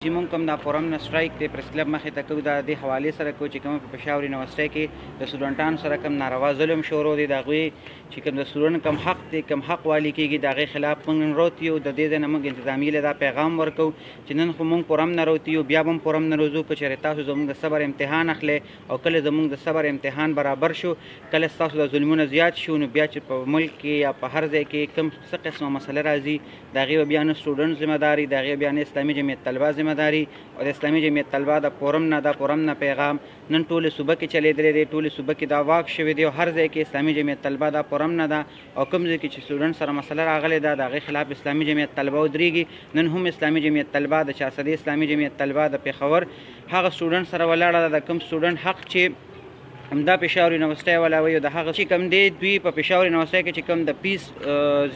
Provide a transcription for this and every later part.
چې مونږ کوم دا فورم نه سټرایک دی پریس کلب مخې ته کوو دا د حوالې سره کوو چې کوم په پېښور یونیورسټۍ کې د سټوډنټانو سره کوم ناروا ظلم شروع دی د هغوی چې کوم د سټوډنټ کوم حق دی کوم حق والي کېږي د هغې خلاف موږ نن روتي یو د دې ځای نه موږ انتظامیې له دا پیغام ورکوو چې نن خو موږ فورم نه روتي یو بیا به هم فورم نه روځو که چېرې تاسو زموږ د صبر امتحان اخلئ او کله زموږ د صبر امتحان برابر شو کله ستاسو د ظلمونه زیات شو نو بیا چې په ملک کې یا په هر ځای کې کوم څه قسمه مسله راځي د هغې به بیا نه سټوډنټ ذمه داري د هغې بیا نه اسلامي جمعیت طلبه ذمه داري او د اسلامي جمعیت طلبه د فورم نه پیغام نن ټولې صوبه کې چلیدلی دی ټولې صوبه کې دا واک شوی دی او هر ځای کې اسلامي جمعیت طلبه دا فورم نه ده او کوم ځای کې چې سټوډنټ سره مسله راغلې ده د هغې خلاف اسلامي جمعیت طلبه ودرېږي نن هم اسلامي جمعیت طلبه د چارسدې اسلامي جمعیت طلبه د پېښور هغه سټوډنټ سره ولاړه ده د کوم سټوډنټ حق چې همدا پېښور یونیورسټۍ والا وایي د هغه چې کوم دی دوی په پېښور یونیورسټۍ کې چې کوم د فیس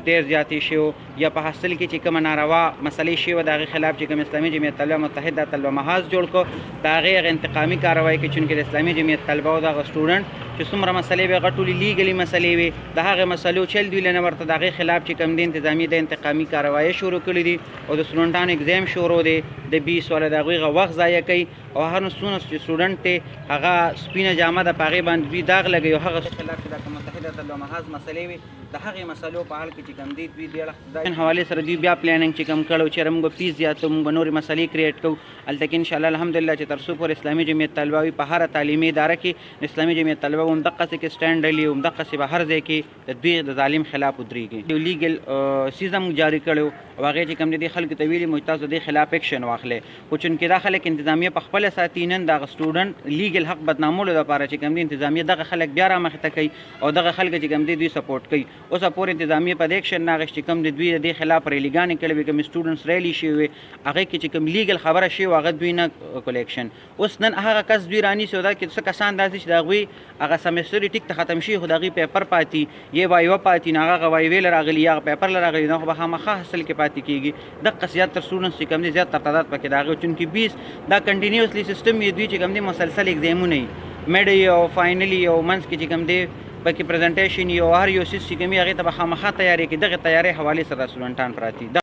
ډېر زیاتې شوي یا په حاصل کې چې کومه ناروا مسلې شوي د هغې خلاف چې کوم اسلامي جمعیت طلبه متحد دا طلبه محاذ جوړ کړو د هغې هغه انتقامي کاروایی کوي چونکې د اسلامي جمعیت طلبه او دغه سټوډنټ چې څومره مسلې به هغه ټولې لیګلي مسلې وي د هغې مسلو چل دوی له نه ورته د هغې خلاف چې کوم دی انتظامي د انتقامي کاروایی شروع کړي دي او د سټوډنټانو اګزام شروع دی د 20 والا د هغوی هغه وخت ضایع کوي او هر څونه چې سټوډنټ دی هغه سپینه جامه ده په هغې باندې دوی داغ لګوي او هغه خلاف چې د متحده طلبه محاذ مسلې وي د هغې مسلو په حال کې چې کوم دی دوی د حوالې سره دوی بیا پلاننګ چې کوم کړی چېرې موږ به فیس زیاتو موږ به نورې مسلې کریټ کوو هلته کې انشاءالله الحمدلله چې تر څو پورې اسلامي جمعیت طلبه وي په هره تعلیمي اداره کې اسلامي جمعیت طلبه به همدقسې کې سټینډ ډلي همدقسې به هر ځای کې د دوی د ظالم خلاف ودرېږي یو لیګل سیز هم جاري کړی او هغې چې کوم دی دې خلکو ته ویلي موږ تاسو د دې خلاف ایکشن واخلئ خو چونکې دا خلک انتظامیه په خپله ساتي نن دغه سټوډنټ لیګل حق بدنامولو دپاره چې کوم دی انتظامیه دغه خلک بیا رامخې ته کوي او دغه خلک چې کوم دی دوی سپورټ کوي اوسه پورې انتظامیه په دې ایکشن نه اخېست چې کوم د دوی د دې خلاف ریلیګانې کړې وي کوم سټوډنټس ریلي شوي وي هغې کې چې کوم لیګل خبره شوې وه هغه دوی نه کړی ایکشن اوس نن هغه کس دوی رانیسي او دا کې څه کسان داسې چې د هغوی هغه سمسټر یې ټیک ته ختم شي خو د هغوی پیپر پاتې یې وایوه پاتې نو هغه وایوې له راغلي یا هغه پیپر له راغلي نو خو به خامخا حاصل کې پاتې کېږي دقه زیاتر سټوډنټس چې کوم دي زیاتر تعداد پکې د هغې چونکې 20 دا کنټینیوسلی سیسټم یې دوی چې کوم دی مسلسل ایګزامونه یي میډ او فاینلي او منځ کې چې کوم دی پکې پریزنټیشن یو هر یو څیز چې کوم وي هغې ته به خامخا تیاری کوي دغې تیارۍ حوالې سره سټوډنټان پراته دي